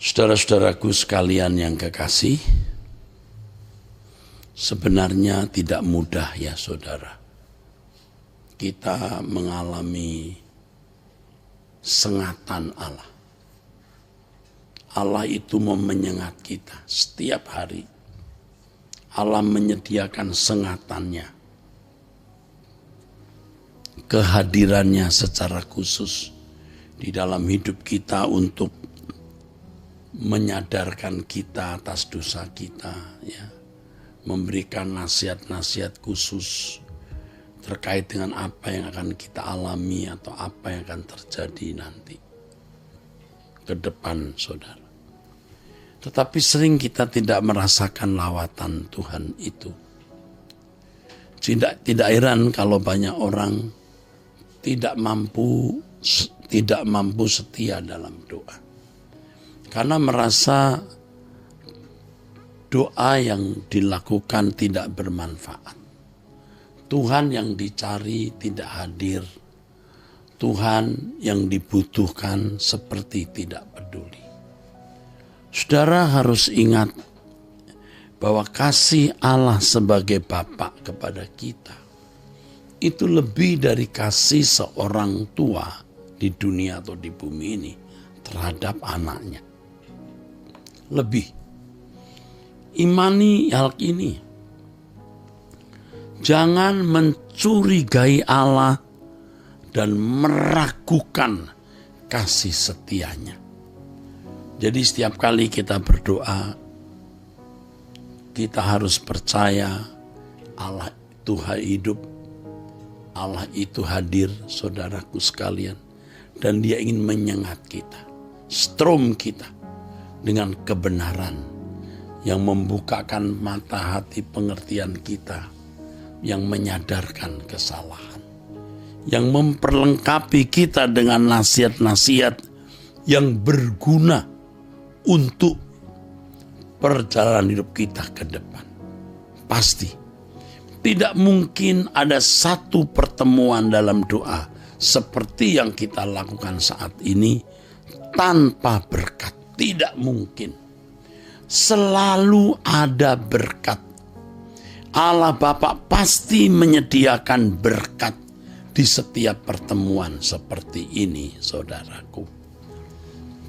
Saudara-saudaraku sekalian yang kekasih, sebenarnya tidak mudah ya saudara. Kita mengalami sengatan Allah. Allah itu menyengat kita setiap hari. Allah menyediakan sengatannya, kehadirannya secara khusus di dalam hidup kita untuk menyadarkan kita atas dosa kita, ya, memberikan nasihat-nasihat khusus terkait dengan apa yang akan kita alami atau apa yang akan terjadi nanti ke depan, saudara. Tetapi sering kita tidak merasakan lawatan Tuhan itu. Tidak heran kalau banyak orang tidak mampu setia dalam doa. Karena merasa doa yang dilakukan tidak bermanfaat. Tuhan yang dicari tidak hadir. Tuhan yang dibutuhkan seperti tidak peduli. Saudara harus ingat bahwa kasih Allah sebagai Bapa kepada kita itu lebih dari kasih seorang tua di dunia atau di bumi ini terhadap anaknya. Lebih. Imani hal ini. Jangan mencurigai Allah dan meragukan kasih setianya. Jadi setiap kali kita berdoa, kita harus percaya Allah itu hidup, Allah itu hadir, saudaraku sekalian. Dan Dia ingin menyengat kita, strom kita dengan kebenaran yang membukakan mata hati pengertian kita, yang menyadarkan kesalahan, yang memperlengkapi kita dengan nasihat-nasihat yang berguna untuk perjalanan hidup kita ke depan. Pasti tidak mungkin ada satu pertemuan dalam doa seperti yang kita lakukan saat ini tanpa berkat. Tidak mungkin. Selalu ada berkat. Allah Bapa pasti menyediakan berkat di setiap pertemuan seperti ini, saudaraku.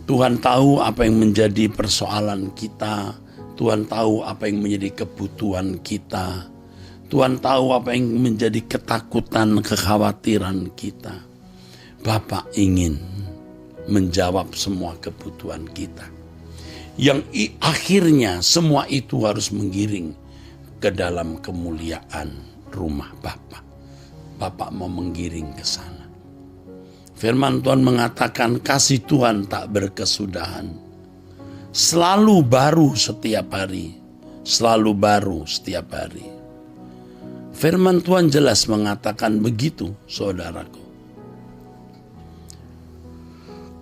Tuhan tahu apa yang menjadi persoalan kita. Tuhan tahu apa yang menjadi kebutuhan kita. Tuhan tahu apa yang menjadi ketakutan, kekhawatiran kita. Bapa ingin menjawab semua kebutuhan kita. Yang akhirnya semua itu harus menggiring ke dalam kemuliaan rumah Bapa. Bapa mau menggiring ke sana. Firman Tuhan mengatakan kasih Tuhan tak berkesudahan. Selalu baru setiap hari. Selalu baru setiap hari. Firman Tuhan jelas mengatakan begitu, saudaraku.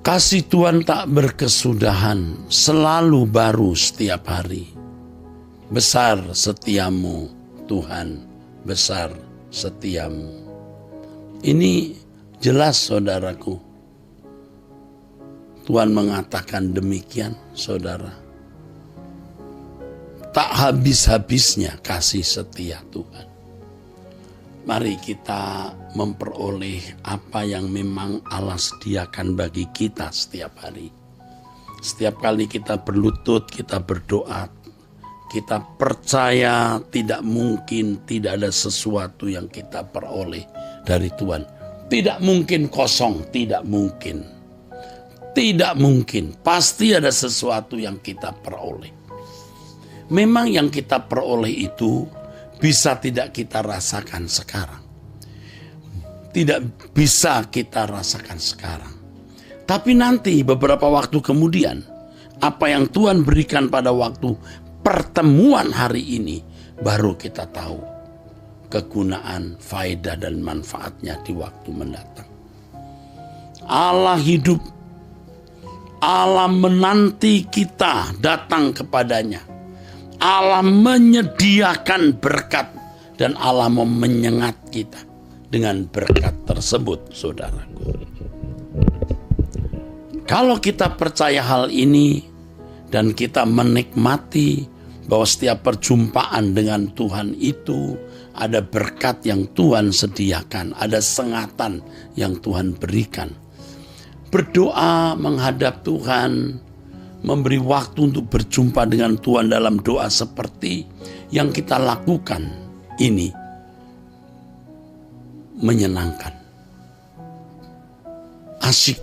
Kasih Tuhan tak berkesudahan, selalu baru setiap hari. Besar setiamu, Tuhan, besar setiamu. Ini jelas, saudaraku. Tuhan mengatakan demikian, saudara. Tak habis-habisnya kasih setia Tuhan. Mari kita memperoleh apa yang memang Allah sediakan bagi kita setiap hari. Setiap kali kita berlutut, kita berdoa, kita percaya tidak mungkin tidak ada sesuatu yang kita peroleh dari Tuhan. Tidak mungkin kosong, tidak mungkin. Tidak mungkin, pasti ada sesuatu yang kita peroleh. Memang yang kita peroleh itu bisa tidak kita rasakan sekarang. Tidak bisa kita rasakan sekarang. Tapi nanti beberapa waktu kemudian, apa yang Tuhan berikan pada waktu pertemuan hari ini, baru kita tahu kegunaan, faedah dan manfaatnya di waktu mendatang. Allah hidup. Allah menanti kita datang kepadanya. Allah menyediakan berkat dan Allah mau menyengat kita dengan berkat tersebut, saudaraku. Kalau kita percaya hal ini, Dan kita menikmati bahwa setiap perjumpaan dengan Tuhan itu ada berkat yang Tuhan sediakan, ada sengatan yang Tuhan berikan. Berdoa menghadap Tuhan, memberi waktu untuk berjumpa dengan Tuhan dalam doa seperti yang kita lakukan ini menyenangkan, asyik,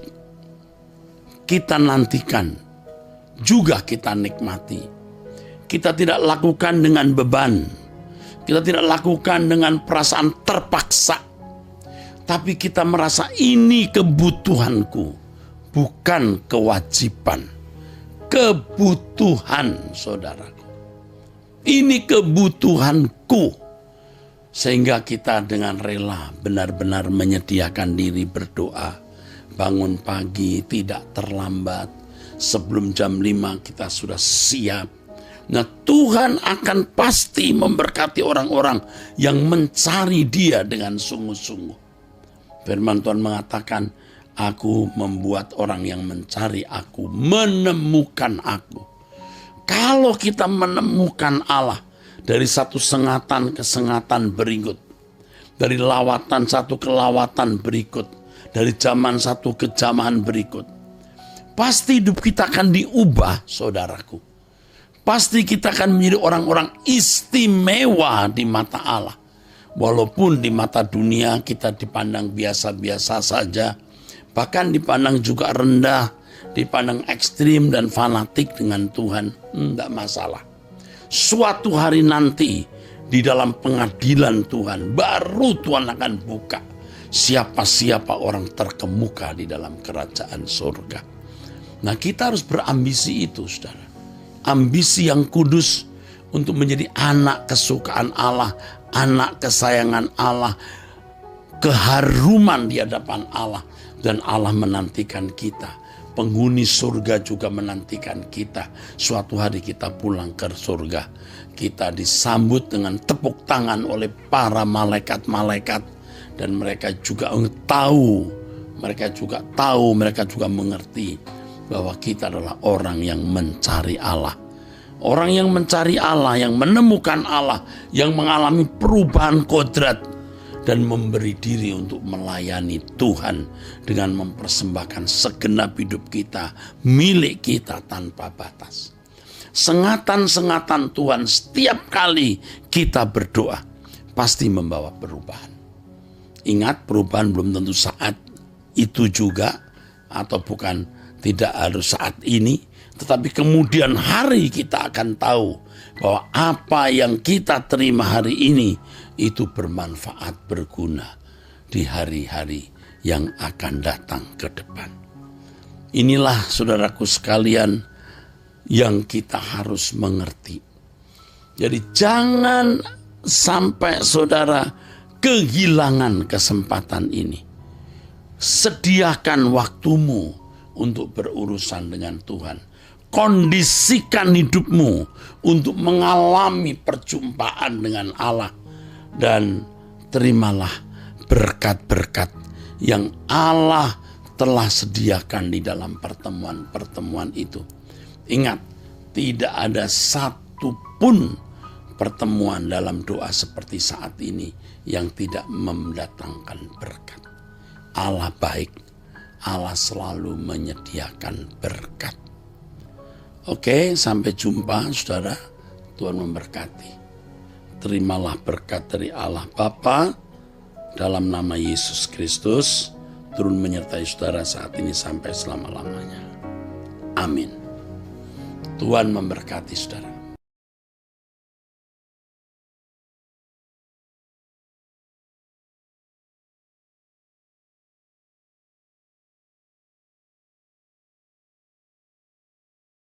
kita nantikan, juga kita nikmati. Kita tidak lakukan dengan beban, kita tidak lakukan dengan perasaan terpaksa, tapi kita merasa ini kebutuhanku, bukan kewajiban. Kebutuhan, saudaraku. Ini kebutuhanku. Sehingga kita dengan rela benar-benar menyediakan diri berdoa. Bangun pagi tidak terlambat. Sebelum jam 5 kita sudah siap. Nah, Tuhan akan pasti memberkati orang-orang yang mencari Dia dengan sungguh-sungguh. Firman Tuhan mengatakan, aku membuat orang yang mencari aku menemukan aku. Kalau kita menemukan Allah dari satu sengatan ke sengatan berikut, dari lawatan satu ke lawatan berikut, dari zaman satu ke zaman berikut, pasti hidup kita akan diubah, saudaraku. Pasti kita akan menjadi orang-orang istimewa di mata Allah. Walaupun di mata dunia kita dipandang biasa-biasa saja, bahkan dipandang juga rendah, dipandang ekstrim dan fanatik dengan Tuhan, tidak masalah. Suatu hari nanti di dalam pengadilan Tuhan, baru Tuhan akan buka siapa-siapa orang terkemuka di dalam kerajaan surga. Nah, kita harus berambisi itu, saudara. Ambisi yang kudus untuk menjadi anak kesukaan Allah, anak kesayangan Allah, keharuman di hadapan Allah. Dan Allah menantikan kita. Penghuni surga juga menantikan kita. Suatu hari kita pulang ke surga. Kita disambut dengan tepuk tangan oleh para malaikat-malaikat. Dan mereka juga tahu, mereka juga mengerti bahwa kita adalah orang yang mencari Allah. Orang yang mencari Allah, yang menemukan Allah, yang mengalami perubahan kodrat dan memberi diri untuk melayani Tuhan dengan mempersembahkan segenap hidup kita, milik kita tanpa batas. Sengatan-sengatan Tuhan setiap kali kita berdoa pasti membawa perubahan. Ingat, perubahan belum tentu saat itu juga, atau bukan tidak harus saat ini, tetapi kemudian hari kita akan tahu bahwa apa yang kita terima hari ini itu bermanfaat, berguna di hari-hari yang akan datang ke depan. Inilah saudaraku sekalian yang kita harus mengerti. Jadi jangan sampai saudara kehilangan kesempatan ini. Sediakan waktumu untuk berurusan dengan Tuhan. Kondisikan hidupmu untuk mengalami perjumpaan dengan Allah. Dan terimalah berkat-berkat yang Allah telah sediakan di dalam pertemuan-pertemuan itu. Ingat, tidak ada satu pun pertemuan dalam doa seperti saat ini yang tidak mendatangkan berkat. Allah baik, Allah selalu menyediakan berkat. Oke, sampai jumpa saudara. Tuhan memberkati. Terimalah berkat dari Allah Bapa dalam nama Yesus Kristus, turun menyertai saudara saat ini sampai selama-lamanya. Amin. Tuhan memberkati saudara.